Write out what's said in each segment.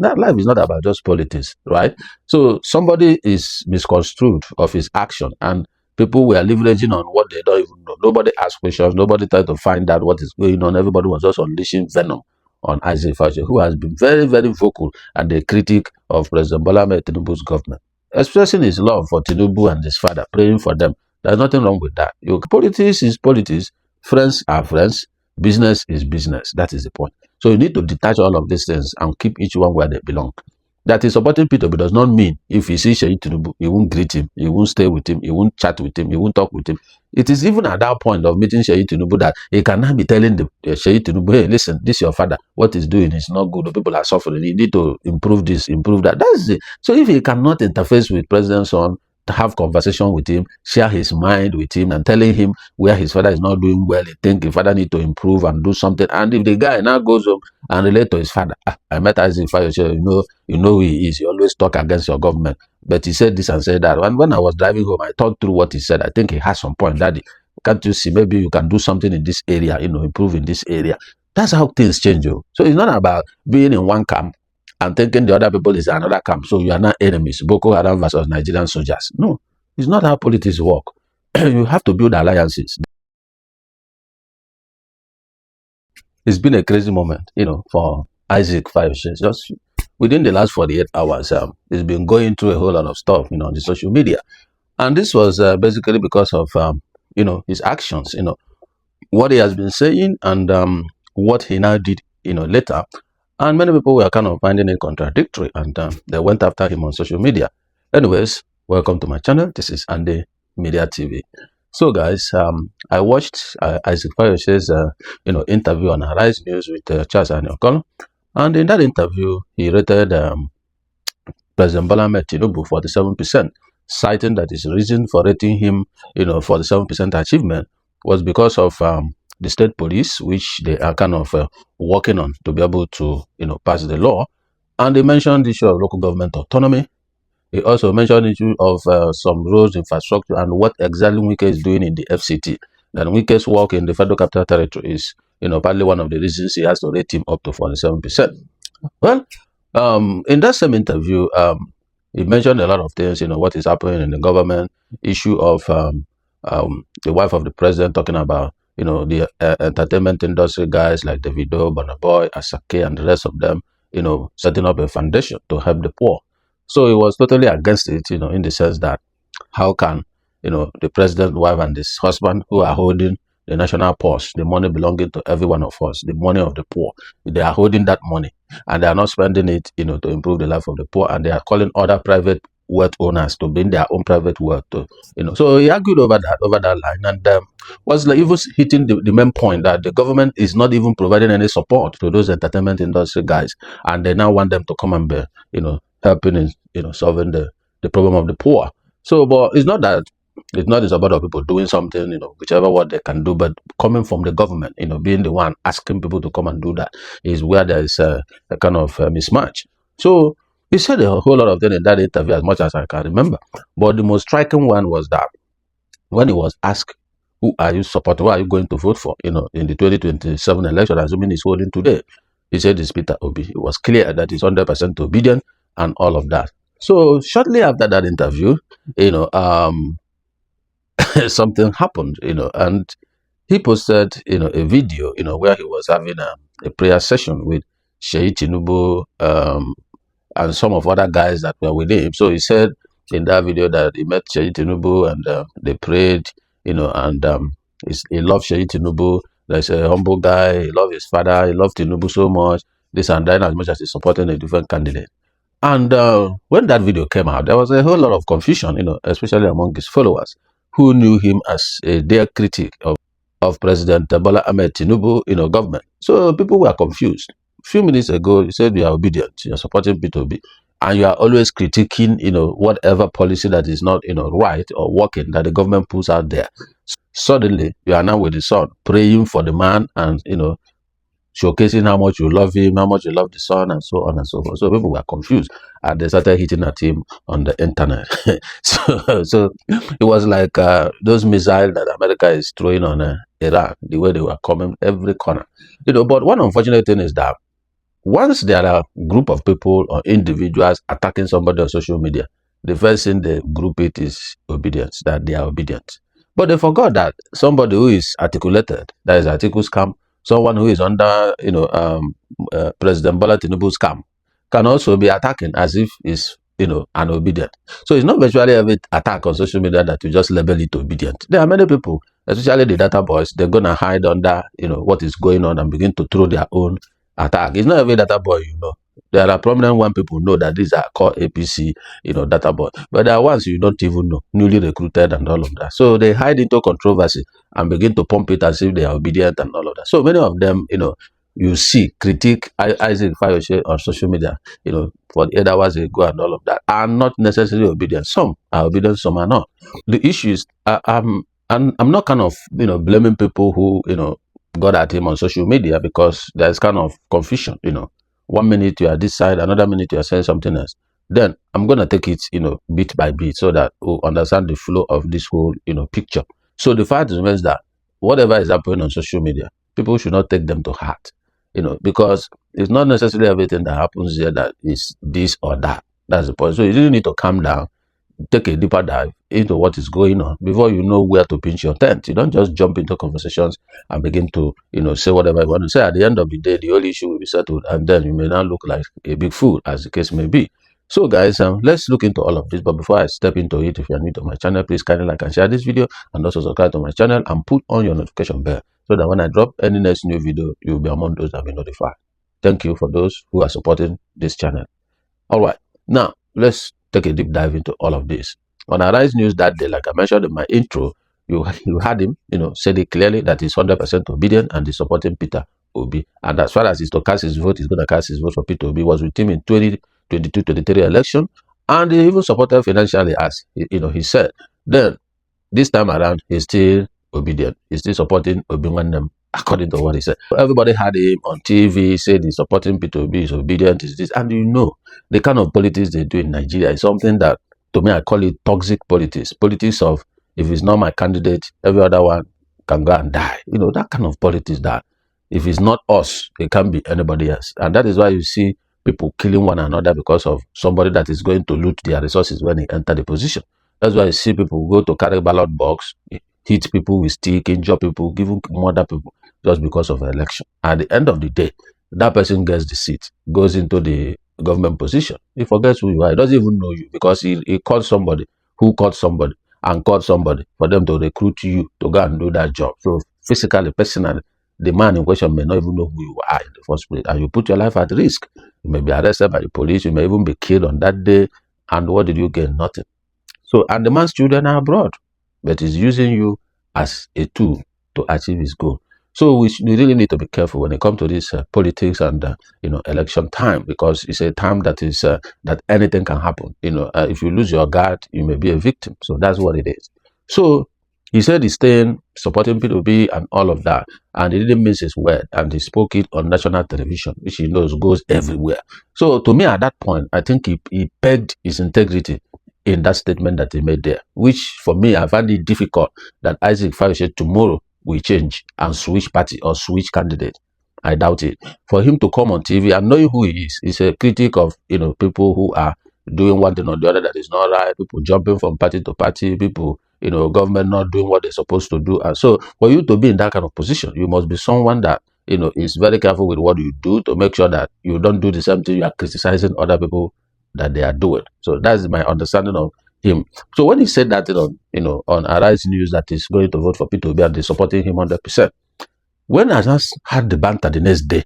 That life is not about just politics, right? So somebody is misconstrued of his action, and people were leveraging on what they don't even know. Nobody asked questions. Nobody tried to find out what is going on. Everybody was just unleashing venom on Isaac Fayose, who has been very, very vocal and a critic of President Bola Ahmed Tinubu's government, expressing his love for Tinubu and his father, praying for them. There's nothing wrong with that. Politics is politics. Friends are friends. Business is business. That is the point. So you need to detach all of these things and keep each one where they belong. That is supporting Peter Obi does not mean if he sees Seyi Tinubu, he won't greet him, he won't stay with him, he won't chat with him, he won't talk with him. It is even at that point of meeting Seyi Tinubu that he cannot be telling the Seyi Tinubu, hey, listen, this is your father. What he's doing is not good. The people are suffering. You need to improve this, improve that. That's it. So if he cannot interface with President's son, to have conversation with him, share his mind with him, and telling him where his father is not doing well, he think his father need to improve and do something. And if the guy now goes home and relate to his father, I met Isaac Fayose, you know who he is. He always talk against your government, but he said this and said that. And when I was driving home, I thought through what he said. I think he has some point. Daddy, can't you see? Maybe you can do something in this area. Improve in this area. That's how things change. So it's not about being in one camp and thinking the other people is another camp. So you are not enemies. Boko Haram versus Nigerian soldiers. No, it's not how politics work. You have to build alliances. It's been a crazy moment, for Isaac Fayose. Just within the last 48 hours, he's been going through a whole lot of stuff, on the social media. And this was basically because of, his actions, what he has been saying and what he now did, later. And many people were kind of finding it contradictory, and they went after him on social media. Anyways, welcome to my channel. This is Andy Media TV. So, guys, I watched Isaac Fayose's, interview on Arise News with Charles Anyokolo, and in that interview, he rated President Bola Ahmed Tinubu 47%, citing that his reason for rating him, 47% achievement was because of the state police, which they are kind of working on to be able to, pass the law. And they mentioned the issue of local government autonomy. He also mentioned the issue of some roads infrastructure and what exactly Wike is doing in the FCT. That Wike's work in the Federal Capital Territory is, partly one of the reasons he has to rate him up to 47%. Well, in that same interview, he mentioned a lot of things, what is happening in the government, issue of the wife of the president talking about the entertainment industry guys like Davido, Burna Boy, Asake, and the rest of them, setting up a foundation to help the poor. So he was totally against it, in the sense that how can, the president's wife and his husband, who are holding the national purse, the money belonging to every one of us, the money of the poor, they are holding that money and they are not spending it, to improve the life of the poor, and they are calling other private wealth owners to bring their own private wealth to, So he argued over that line, and was like even hitting the main point that the government is not even providing any support to those entertainment industry guys, and they now want them to come and be, helping in, solving the problem of the poor. So, but it's not that. It's not about of people doing something, whichever what they can do, but coming from the government, being the one asking people to come and do that is where there is a kind of mismatch. So he said a whole lot of things in that interview, as much as I can remember. But the most striking one was that when he was asked, who are you supporting, who are you going to vote for, in the 2027 election, assuming he's holding today, he said it's Peter Obi. It was clear that he's 100% obedient and all of that. So shortly after that interview, something happened, and he posted, a video, where he was having a prayer session with Seyi Tinubu and some of other guys that were with him. So he said in that video that he met Seyi Tinubu and they prayed, and he loved Seyi Tinubu. There's a humble guy. He loved his father. He loved Tinubu so much. This and that, as much as he's supporting a different candidate. And when that video came out, there was a whole lot of confusion, especially among his followers, who knew him as a dear critic of President Bola Ahmed Tinubu, government. So people were confused. A few minutes ago, you said you are obedient, you are supporting Peter Obi, and you are always critiquing, whatever policy that is not, right or working that the government puts out there. Suddenly, you are now with the son, praying for the man and, showcasing how much you love him, how much you love the son, and so on and so forth. So people were confused, and they started hitting at him on the internet. so it was like those missiles that America is throwing on Iran, the way they were coming every corner. But one unfortunate thing is that once there are a group of people or individuals attacking somebody on social media, the first thing they group it is obedience, that they are obedient. But they forgot that somebody who is articulated, that is article scam, someone who is under, President Bola Tinubu's scam, can also be attacking as if is, an obedient. So it's not virtually every attack on social media that you just label it obedient. There are many people, especially the data boys, they're gonna hide under, what is going on and begin to throw their own attack. It's not every data boy, There are prominent one people know that these are called APC, data boy. But there are ones you don't even know, newly recruited and all of that. So they hide into controversy and begin to pump it as if they are obedient and all of that. So many of them, you see critique Isaac Fayose on social media, for 8 hours ago and all of that, are not necessarily obedient. Some are obedient, some are not. The issue is, I'm not kind of, blaming people who, got at him on social media, because there's kind of confusion, 1 minute you are this side, another minute you are saying something else. Then I'm going to take it, bit by bit, so that we'll understand the flow of this whole, picture. So the fact remains that whatever is happening on social media, people should not take them to heart, because it's not necessarily everything that happens here that is this or that. That's the point. So you really need to calm down, take a deeper dive into what is going on before you know where to pinch your tent. You don't just jump into conversations and begin to, say whatever you want to say. At the end of the day, the whole issue will be settled, and then you may not look like a big fool, as the case may be. So guys, let's look into all of this. But before I step into it, if you're new to my channel, please kindly like and share this video, and also subscribe to my channel and put on your notification bell, so that when I drop any next new video, you'll be among those that will be notified. Thank you for those who are supporting this channel. All right, now let's take a deep dive into all of this. On Arise News that day, like I mentioned in my intro, you had him, said it clearly that he's 100% obedient and he's supporting Peter Obi. And as far as he's to cast his vote, he's going to cast his vote for Peter Obi. He was with him in 2022-23 election, and he even supported financially, as he said. Then this time around, he's still obedient. He's still supporting Obi Nwanem, according to what he said. Everybody had him on TV, said he's supporting Peter Obi, he's obedient, is this. And the kind of politics they do in Nigeria is something that, to me, I call it toxic politics. Politics of, if it's not my candidate, every other one can go and die. That kind of politics that, if it's not us, it can't be anybody else. And that is why you see people killing one another because of somebody that is going to loot their resources when they enter the position. That's why you see people go to carry ballot box, hit people with stick, injure people, even murder people, just because of an election. At the end of the day, that person gets the seat, goes into the government position. He forgets who you are. He doesn't even know you, because he called somebody who called somebody and called somebody for them to recruit you to go and do that job. So physically, personally, the man in question may not even know who you are in the first place, and you put your life at risk. You may be arrested by the police, you may even be killed on that day, and what did you gain? Nothing. So, and the man's children are abroad, but he's using you as a tool to achieve his goal. So we really need to be careful when it comes to this politics and election time, because it's a time that is that anything can happen. If you lose your guard, you may be a victim. So that's what it is. So he said he's staying, supporting P2B and all of that, and he didn't miss his word, and he spoke it on national television, which he knows goes everywhere. So to me, at that point, I think he pegged his integrity in that statement that he made there, which for me, I find it difficult that Isaac Fayose tomorrow will change and switch party or switch candidate. I doubt it. For him to come on TV and knowing who he is, he's a critic of people who are doing one thing or the other that is not right, people jumping from party to party, people, government not doing what they're supposed to do. And so for you to be in that kind of position, you must be someone that is very careful with what you do, to make sure that you don't do the same thing you are criticizing other people that they are doing. So that's my understanding of him. So when he said that on Arise News that he's going to vote for Peter Obi and they're supporting him 100%, when I just had the banter the next day,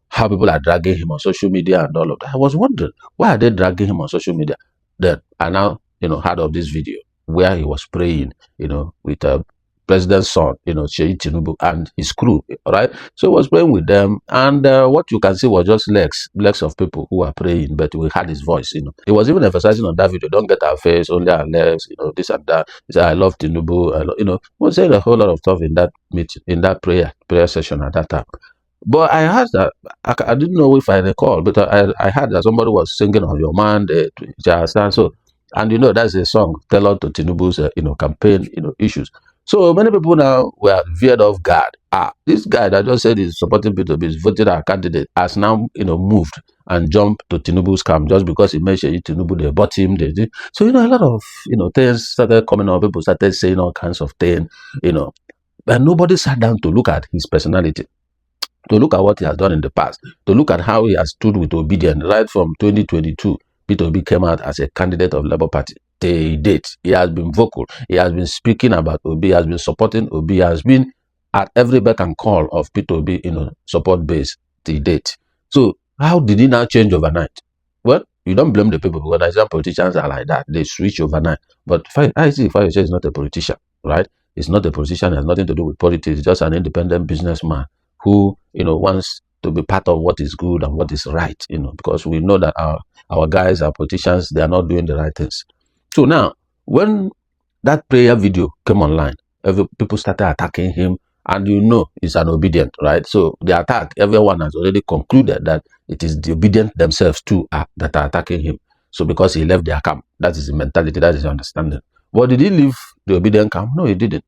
how people are dragging him on social media and all of that, I was wondering, why are they dragging him on social media? Then I now heard of this video where he was praying with President's son, Seyi Tinubu and his crew, right? So he was praying with them, and what you can see was just legs of people who are praying, but we had his voice, He was even emphasizing on that video, don't get our face, only our legs, this and that. He said, I love Tinubu, he was saying a whole lot of stuff in that meeting, in that prayer session at that time. But I heard that, I didn't know if I recall, but I heard that somebody was singing on your man, so, and that's a song, tell on to Tinubu's, campaign, issues. So many people now were veered off guard This guy that just said he's supporting Peter Obi, is voted our candidate, has now, moved and jumped to Tinubu's camp just because he mentioned Seyi Tinubu, they bought him. So, a lot of, things started coming up. People started saying all kinds of things, and nobody sat down to look at his personality, to look at what he has done in the past, to look at how he has stood with obedience. Right from 2022, Peter Obi came out as a candidate of Labour Party. Till date, he has been vocal. He has been speaking about Obi. He has been supporting Obi. He has been at every beck and call of Peter Obi, support base till date. So how did he now change overnight? Well, you don't blame the people, because Nigerian politicians are like that. They switch overnight. But Isaac Fayose is not a politician, right? He's not a politician. It has nothing to do with politics. He's just an independent businessman who, wants to be part of what is good and what is right, because we know that our guys, our politicians, they are not doing the right things. So now, when that prayer video came online, people started attacking him, and he's an obedient, right? So the attack, everyone has already concluded that it is the obedient themselves too that are attacking him. So because he left their camp, that is the mentality, that is the understanding. But did he leave the obedient camp? No, he didn't.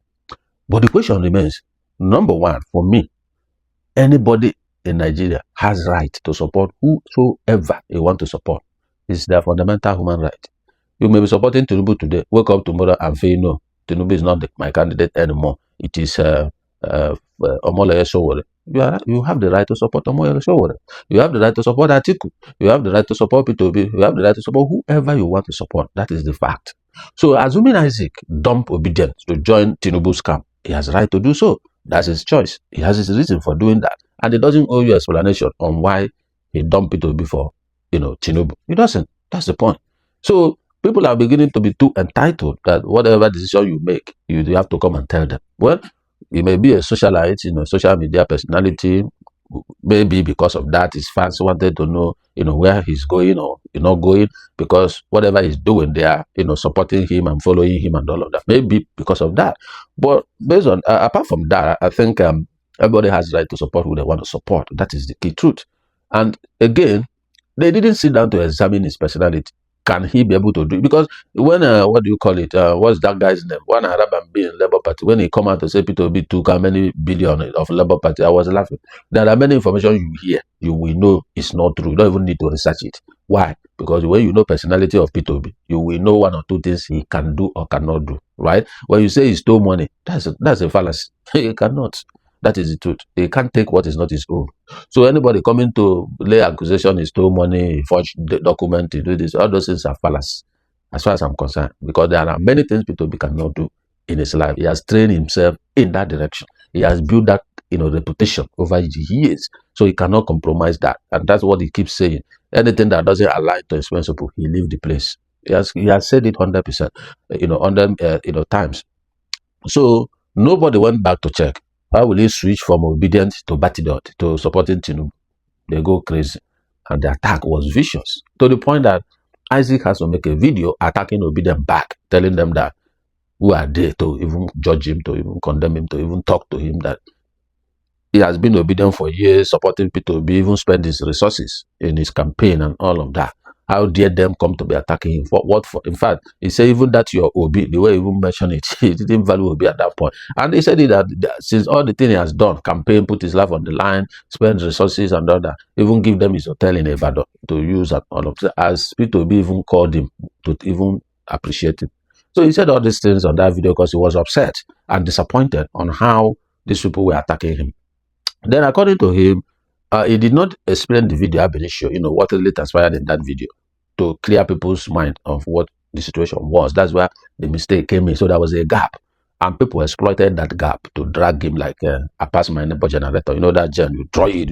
But the question remains, number one, for me, anybody in Nigeria has right to support whosoever they want to support. It's their fundamental human right. You may be supporting Tinubu today, wake up tomorrow and say, no, Tinubu is not my candidate anymore. It is Omoleye Sowore. You have the right to support Omoleye Sowore. You have the right to support Atiku. You have the right to support Peter Obi. You have the right to support whoever you want to support. That is the fact. So assuming Isaac dumped obedience to join Tinubu's camp, he has the right to do so. That's his choice. He has his reason for doing that. And it doesn't owe you explanation on why he dumped Peter Obi for, Tinubu. It doesn't. That's the point. So people are beginning to be too entitled that whatever decision you make, you have to come and tell them. Well, you may be a socialite, social media personality. Maybe because of that, his fans wanted to know, where he's going or not going, because whatever he's doing, they are, supporting him and following him and all of that. Maybe because of that. But based on, apart from that, I think everybody has the right to support who they want to support. That is the key truth. And again, they didn't sit down to examine his personality. Can he be able to do it? Because when, what do you call it? What's that guy's name? One Arab and be in Labour Party. When he come out to say Peter Obi took how many billion of Labour Party, I was laughing. There are many information you hear, you will know it's not true. You don't even need to research it. Why? Because when you know personality of Peter Obi, you will know one or two things he can do or cannot do. Right? When you say he stole money, that's a fallacy. He cannot. That is the truth. He can't take what is not his own. So anybody coming to lay accusation, he stole money, he forged the document, he do this, all those things are fallacy, as far as I'm concerned. Because there are many things Peter Obi cannot do in his life. He has trained himself in that direction. He has built that reputation over years. So he cannot compromise that. And that's what he keeps saying. Anything that doesn't align to his principle, he leave the place. He has said it 100%, 100 times. So nobody went back to check. How will he switch from obedience to batidot to supporting Tinubu? They go crazy. And the attack was vicious, to the point that Isaac has to make a video attacking obedience back, telling them that who are they to even judge him, to even condemn him, to even talk to him, that he has been obedient for years, supporting Peter Obi, even spend his resources in his campaign and all of that. How dare them come to be attacking him? For what? For? In fact, he said even that your Obi, the way he even mentioned it, he didn't value Obi at that point. And he said that since all the thing he has done, campaign, put his life on the line, spend resources and all that, even give them his hotel in Ibadan to use and all of that, as Peter Obi even called him to even appreciate him. So he said all these things on that video because he was upset and disappointed on how these people were attacking him. Then according to him, he did not explain the video ab initio, what really transpired in that video, to clear people's mind of what the situation was. That's where the mistake came in. So there was a gap, and people exploited that gap to drag him like a pass my neighbor generator. That gen, you draw it,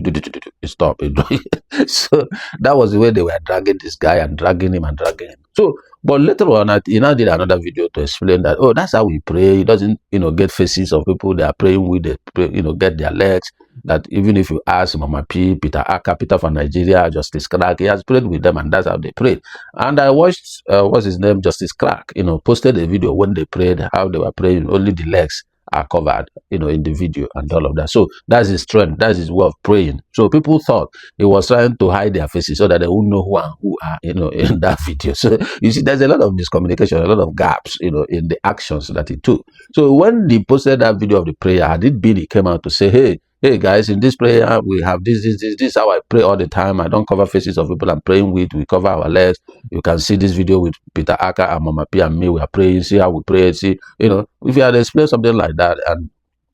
you stop, you draw it. So that was the way they were dragging this guy and dragging him and dragging him. So, but later on, he now did another video to explain that, oh, that's how we pray. He doesn't, get faces of people they are praying with, they pray, get their legs. That even if you ask Mama P, Peter Aka, Peter from Nigeria, Justice Crack, he has prayed with them, and that's how they prayed. And I watched, what's his name, Justice Crack, posted a video when they prayed, how they were praying, only the legs are covered, in the video and all of that. So that's his strength. That's his way of praying. So people thought he was trying to hide their faces so that they won't know who and who are, in that video. So you see, there's a lot of miscommunication, a lot of gaps, in the actions that he took. So when he posted that video of the prayer, had it been he came out to say, hey guys, in this prayer we have this how I pray all the time. I don't cover faces of people I'm praying with. We cover our legs. You can see this video with Peter Aka and Mama P and me. We are praying. See how we pray. See, if you had explained something like that, and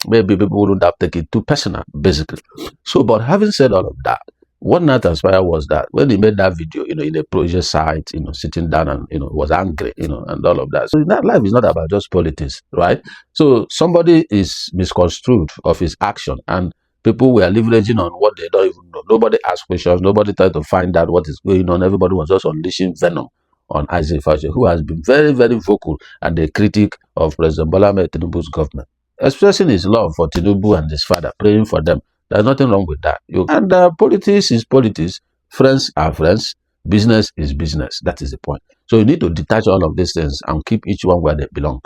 maybe people wouldn't have taken it too personal, basically. So, but having said all of that, what now transpired was that when he made that video, in a project site, sitting down and, was angry, and all of that. So that life is not about just politics, right? So somebody is misconstrued of his action, and people were leveraging on what they don't even know. Nobody asked questions. Nobody tried to find out what is going on. Everybody was just unleashing venom on Isaac Fayose, who has been very, very vocal and a critic of President Bola Ahmed Tinubu's government, expressing his love for Tinubu and his father, praying for them. There's nothing wrong with that. And politics is politics. Friends are friends. Business is business. That is the point. So you need to detach all of these things and keep each one where they belong.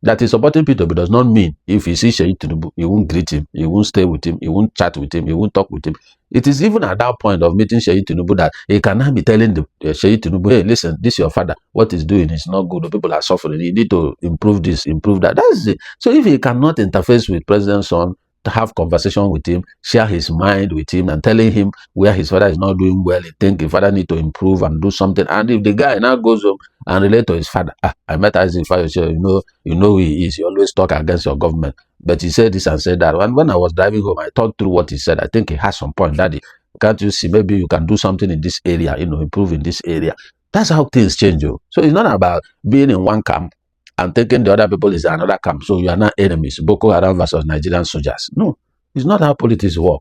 That is supporting Peter Obi does not mean if you see Seyi Tinubu, you won't greet him, you won't stay with him, you won't chat with him, you won't talk with him. It is even at that point of meeting Seyi Tinubu that he cannot be telling the Seyi Tinubu, hey, listen, this is your father. What he's doing is not good. The people are suffering. You need to improve this, improve that. That's it. So if he cannot interface with President's son, to have conversation with him, share his mind with him, and telling him where his father is not doing well, he think his father need to improve and do something. And if the guy now goes home and relate to his father, I met Isaac Fayose, you know who he is. He always talk against your government, but he said this and said that. And when I was driving home, I thought through what he said. I think he has some point. Daddy, can't you see? Maybe you can do something in this area, improve in this area. That's how things change. So it's not about being in one camp and taking the other people is another camp. So you are not enemies. Boko Haram versus Nigerian soldiers. No, it's not how politics work.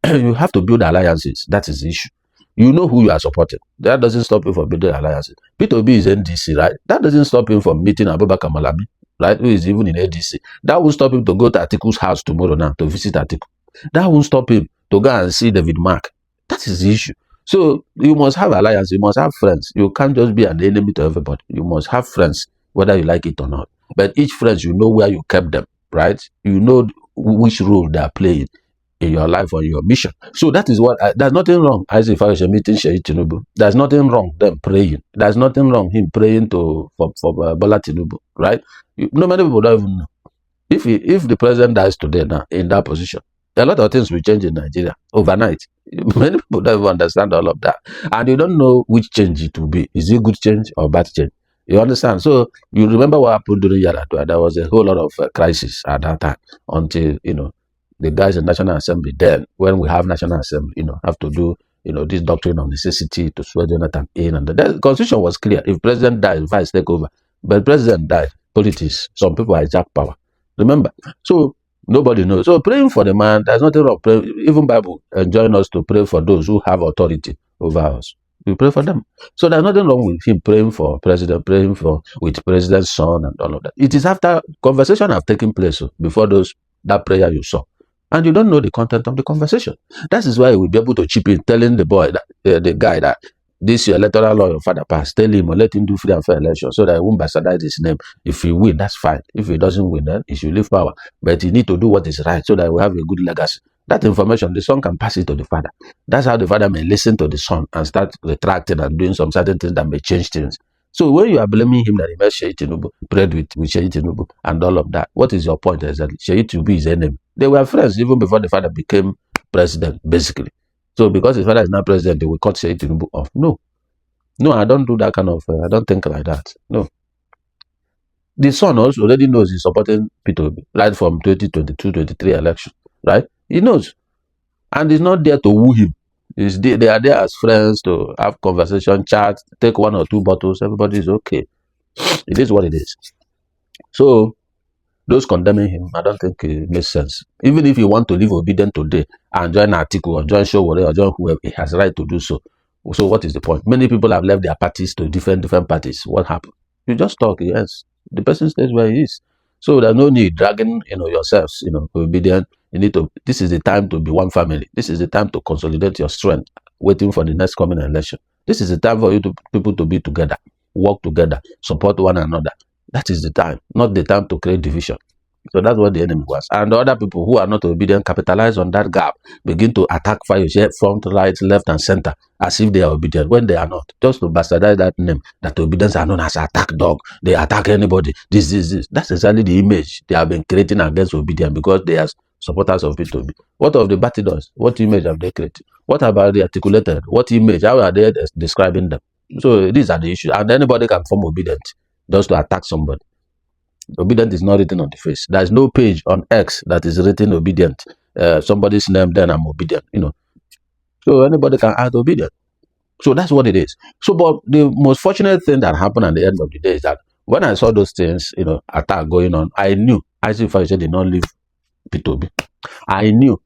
You have to build alliances. That is the issue. You know who you are supporting. That doesn't stop you from building alliances. Peter Obi is NDC, right? That doesn't stop him from meeting Abubakar Malami, right? Who is even in ADC. That will stop him to go to Atiku's house tomorrow now to visit Atiku. That won't stop him to go and see David Mark. That is the issue. So you must have alliance. You must have friends. You can't just be an enemy to everybody. You must have friends, whether you like it or not. But each friend, you know where you kept them, right? You know which role they are playing in your life or your mission. So that is what, there's nothing wrong. Isaac Fayose meeting Seyi Tinubu. There's nothing wrong them praying. There's nothing wrong him praying for Bola Tinubu, right? No many people don't even know. If the president dies today now in that position, a lot of things will change in Nigeria overnight. Many people don't even understand all of that. And you don't know which change it will be. Is it good change or bad change? You understand? So you remember what happened during Yaradua. There was a whole lot of crisis at that time until, the guys in National Assembly then, when we have National Assembly, have to do, this doctrine of necessity to swear Jonathan in. And the constitution was clear. If president dies, vice take over. But president died, politics, some people hijack power. Remember? So nobody knows. So praying for the man, there's nothing wrong. Even Bible enjoin us to pray for those who have authority over us. We pray for them. So there's nothing wrong with him praying for president, praying with president's son and all of that. It is after conversation have taken place before that prayer you saw. And you don't know the content of the conversation. That is why you will be able to chip in, telling the boy, that the guy that this your electoral law your father passed, tell him or let him do free and fair election so that he won't bastardize his name. If he win, that's fine. If he doesn't win, then he should leave power. But he need to do what is right so that he will have a good legacy. That information, the son can pass it to the father. That's how the father may listen to the son and start retracting and doing some certain things that may change things. So when you are blaming him that he met Seyi Tinubu, prayed with Seyi Tinubu and all of that, what is your point exactly? Seyi Tinubu is enemy. They were friends even before the father became president, basically. So because his father is not president, they will cut Seyi Tinubu off. No, I don't do that kind of, I don't think like that. No. The son also already knows he's supporting Peter Obi, right from 2022-23 election, right? He knows. And he's not there to woo him. They are there as friends to have conversation, chat, take 1 or 2 bottles. Everybody is okay. It is what it is. So those condemning him, I don't think it makes sense. Even if you want to live obedient today and join Article or join Showore or join whoever, he has the right to do so. So what is the point? Many people have left their parties to different parties. What happened? You just talk, yes. The person stays where he is. So there's no need dragging yourselves, obedient. You need to. This is the time to be one family. This is the time to consolidate your strength, waiting for the next coming election. This is the time for people to be together, work together, support one another. That is the time, not the time to create division. So that's what the enemy was. And the other people who are not obedient capitalize on that gap, begin to attack Fayose front, right, left, and center as if they are obedient when they are not. Just to bastardize that name, that obedience are known as attack dog. They attack anybody. This. That's exactly the image they have been creating against obedience because they are supporters of Peter Obi. What of the Batidors? What image have they created? What about the articulated? What image? How are they describing them? So these are the issues. And anybody can form obedient just to attack somebody. Obedient is not written on the face. There is no page on X that is written obedient. Somebody's name, then I'm obedient. So anybody can add obedient. So that's what it is. So, but the most fortunate thing that happened at the end of the day is that when I saw those things, attack going on, I knew Isaac Fayose did not leave Peter Obi. I knew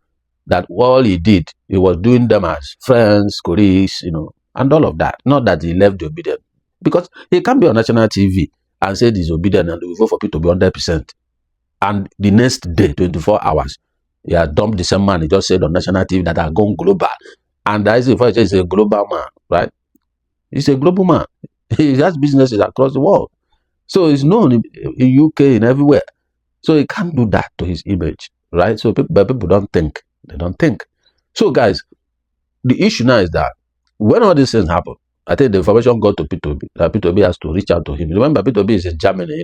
that all he did, he was doing them as friends, colleagues, and all of that. Not that he left the obedient. Because he can't be on national TV and say he's obedient and we vote for Peter Obi 100%. And the next day, 24 hours, he had dumped the same man he just said on national TV that are gone global. And Isaac Fayose is a global man, right? He's a global man. He has businesses across the world. So he's known in UK and everywhere. So he can't do that to his image, right? So people don't think. They don't think. So guys, the issue now is that when all these things happen, I think the information got to Peter Obi. Peter Obi has to reach out to him. Remember, Peter Obi is in Germany,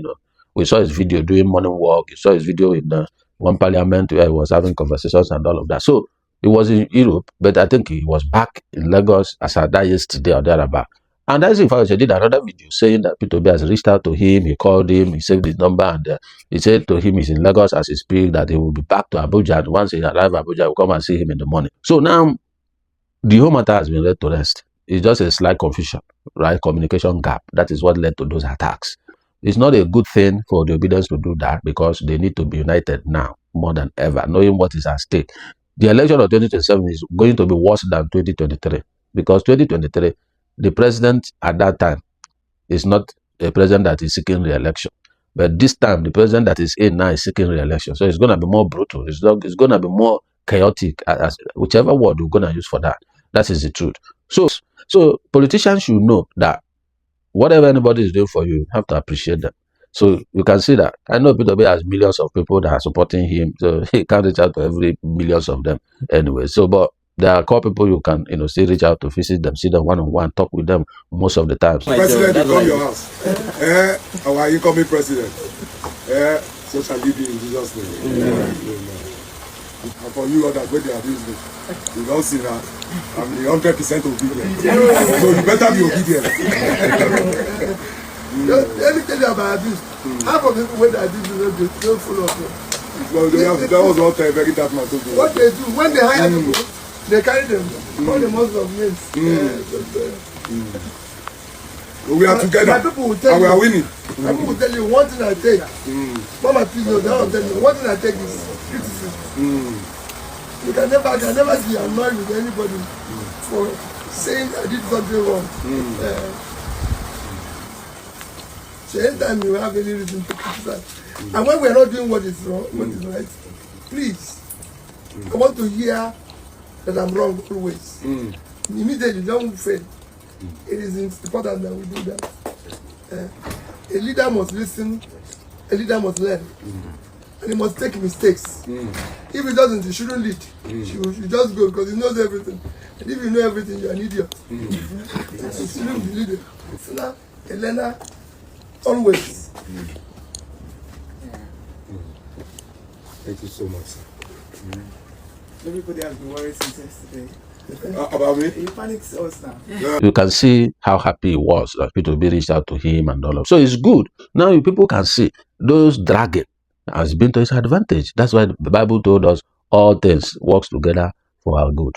We saw his video doing morning walk. You saw his video in one parliament where he was having conversations and all of that. So he was in Europe, but I think he was back in Lagos as I died yesterday or thereabout. And Isaac Fayose did another video saying that Peter Obi has reached out to him. He called him, he saved his number, and he said to him he's in Lagos as he speaks, that he will be back to Abuja. And once he arrives at Abuja, we'll come and see him in the morning. So now, the whole matter has been laid to rest. It's just a slight confusion, right? Communication gap. That is what led to those attacks. It's not a good thing for the obedience to do that because they need to be united now more than ever, knowing what is at stake. The election of 2027 is going to be worse than 2023 because 2023, the president at that time is not a president that is seeking re-election. But this time, the president that is in now is seeking re-election. So it's going to be more brutal. It's going to be more chaotic, as whichever word we're going to use for that. That is the truth. So politicians should know that whatever anybody is doing for you, you have to appreciate them. So you can see that. I know Peter Obi has millions of people that are supporting him, so he can't reach out to every millions of them anyway. So, but there are a couple people you can, still reach out to, visit them, see them one-on-one, talk with them most of the time. President will come your house. Our incoming president. So shall you be in Jesus' name. Amen. And for you others, when they are doing this, you don't see that I'm the 100% obedient. So you better be obedient. Let me tell you about abuse. Half of the people when they abuse, they don't follow up. Well, that was what a very dark man told me. What they do, when they hire people, they carry them, call them most of names. We are together, my people will tell and we are you, winning. My people will tell you one thing I take. Mama, please, they will tell you one thing I take is criticism. You can never be annoyed with anybody for saying I did something wrong. So anytime you have any reason to criticize, and when we are not doing what is wrong, what is right, please, I want to hear that I'm wrong always. Immediately, don't fail. It is important that we do that. A leader must listen, a leader must learn, and he must take mistakes. If he doesn't, he shouldn't lead. He should just go because he knows everything. And if you know everything, you're an idiot. You shouldn't be leading. So now, a learner, always. Thank you so much, sir. Everybody has been worried since yesterday. About me? He panics us now. You can see how happy he was that Peter Obi reached out to him and all of. So it's good. Now people can see those dragging has been to his advantage. That's why the Bible told us all things works together for our good.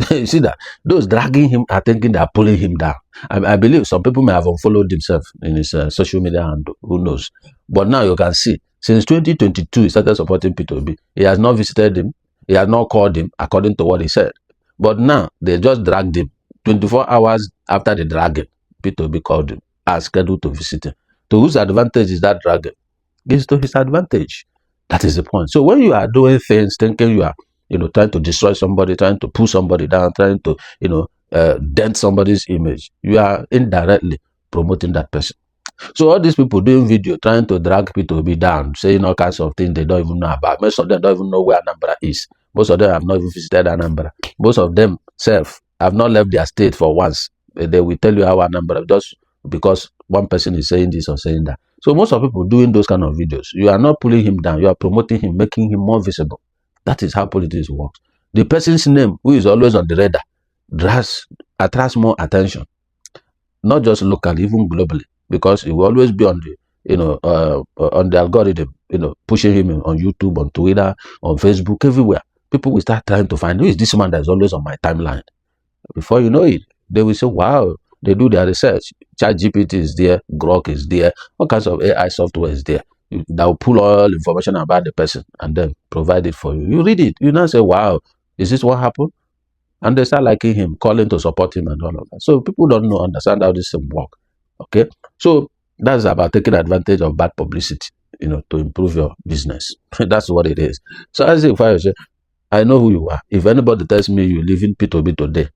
You see that? Those dragging him are thinking they are pulling him down. I believe some people may have unfollowed himself in his social media handle. Who knows? But now you can see, since 2022, he started supporting Peter Obi. He has not visited him. He has not called him, according to what he said. But now, they just dragged him. 24 hours after the dragging, Peter Obi called him as scheduled to visit him. To whose advantage is that dragging? It's to his advantage. That is the point. So when you are doing things, thinking you are, trying to destroy somebody, trying to pull somebody down, trying to, dent somebody's image, you are indirectly promoting that person. So all these people doing video trying to drag Peter Obi down, saying all kinds of things they don't even know about. Most of them don't even know where Anambra is. Most of them have not even visited Anambra. Most of them have not left their state for once. They will tell you how Anambra, just because one person is saying this or saying that. So most of people doing those kind of videos, you are not pulling him down, you are promoting him, making him more visible. That is how politics works. The person's name, who is always on the radar, attracts more attention, not just locally, even globally, because it will always be on the on the algorithm, pushing him on YouTube, on Twitter, on Facebook, everywhere. People will start trying to find, who is this man that is always on my timeline? Before you know it, they will say, wow. They do their research. ChatGPT is there, Grok is there, all kinds of AI software is there that will pull all information about the person and then provide it for you. You read it, you now say, wow, is this what happened? And they start liking him, calling to support him and all of that. So people don't understand how this thing works. Okay? So that's about taking advantage of bad publicity, to improve your business. That's what it is. So Isaac Fayose, I know who you are. If anybody tells me you live in P2B today,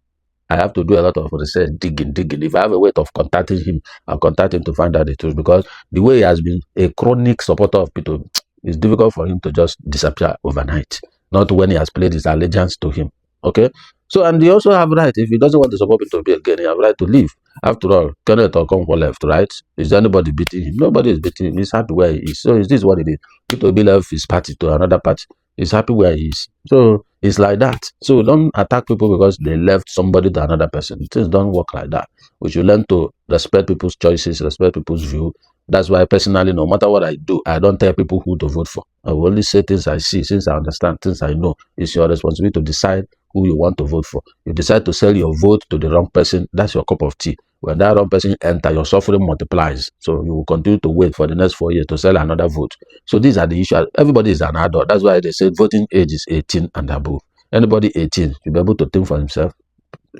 I have to do a lot of research, digging. If I have a way of contacting him, I'll contact him to find out the truth, because the way he has been a chronic supporter of P2B, it's difficult for him to just disappear overnight. Not when he has played his allegiance to him. Okay? So, and he also have right, if he doesn't want to support P2B again, he have right to leave. After all, Kenneth Okonkwo left, right? Is anybody beating him? Nobody is beating him. He's happy where he is. So is this what it is? P2B left his party to another party. He's happy where he is. So it's like that. So don't attack people because they left somebody to another person. Things don't work like that. We should learn to respect people's choices, respect people's view. That's why personally, no matter what I do, I don't tell people who to vote for. I will only say things I see, things I understand, things I know. It's your responsibility to decide who you want to vote for. You decide to sell your vote to the wrong person, that's your cup of tea. When that wrong person enters, your suffering multiplies. So you will continue to wait for the next 4 years to sell another vote. So these are the issues. Everybody is an adult. That's why they say voting age is 18 and above. Anybody 18 should be able to think for himself,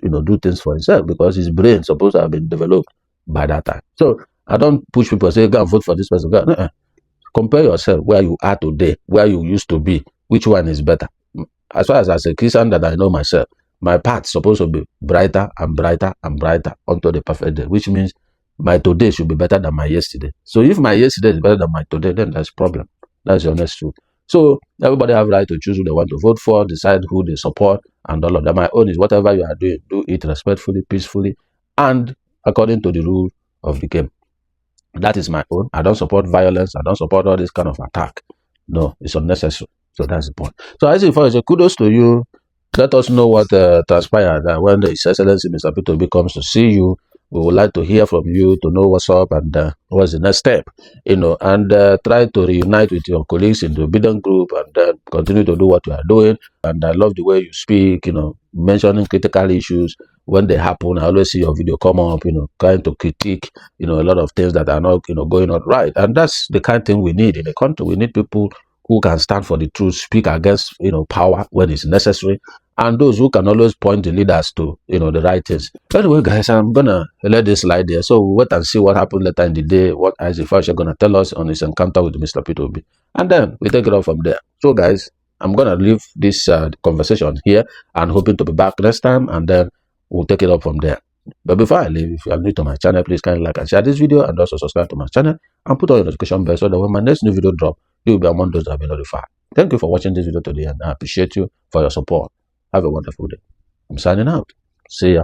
do things for himself, because his brain is supposed to have been developed by that time. So I don't push people, say, go and vote for this person. Compare yourself where you are today, where you used to be. Which one is better? As far as a Christian that I know myself, my path is supposed to be brighter and brighter and brighter until the perfect day, which means my today should be better than my yesterday. So if my yesterday is better than my today, then there's a problem. That's the honest truth. So everybody have right to choose who they want to vote for, decide who they support, and all of that. My own is whatever you are doing, do it respectfully, peacefully, and according to the rule of the game. That is my own. I don't support violence. I don't support all this kind of attack. No, it's unnecessary. So that's the point. So I say, kudos to you. Let us know what transpired when His Excellency Mr. Peter Obi comes to see you. We would like to hear from you to know what's up and what's the next step, and try to reunite with your colleagues in the obedient group and continue to do what you are doing. And I love the way you speak, mentioning critical issues when they happen. I always see your video come up, trying to critique, a lot of things that are not, going on right. And that's the kind of thing we need in the country. We need people who can stand for the truth, speak against, power when it's necessary, and those who can always point the leaders to, the right things. Anyway, guys, I'm gonna let this slide there. So we'll wait and see what happened later in the day, what Isaac Fayose gonna tell us on his encounter with Mr. Peter Obi, and then we take it off from there. So, guys, I'm gonna leave this conversation here, and hoping to be back next time, and then we'll take it up from there. But before I leave, if you are new to my channel, please kindly like and share this video, and also subscribe to my channel, and put on your notification bell so that when my next new video drop, you will be among those that will be notified. Thank you for watching this video today, and I appreciate you for your support. Have a wonderful day. I'm signing out. See ya.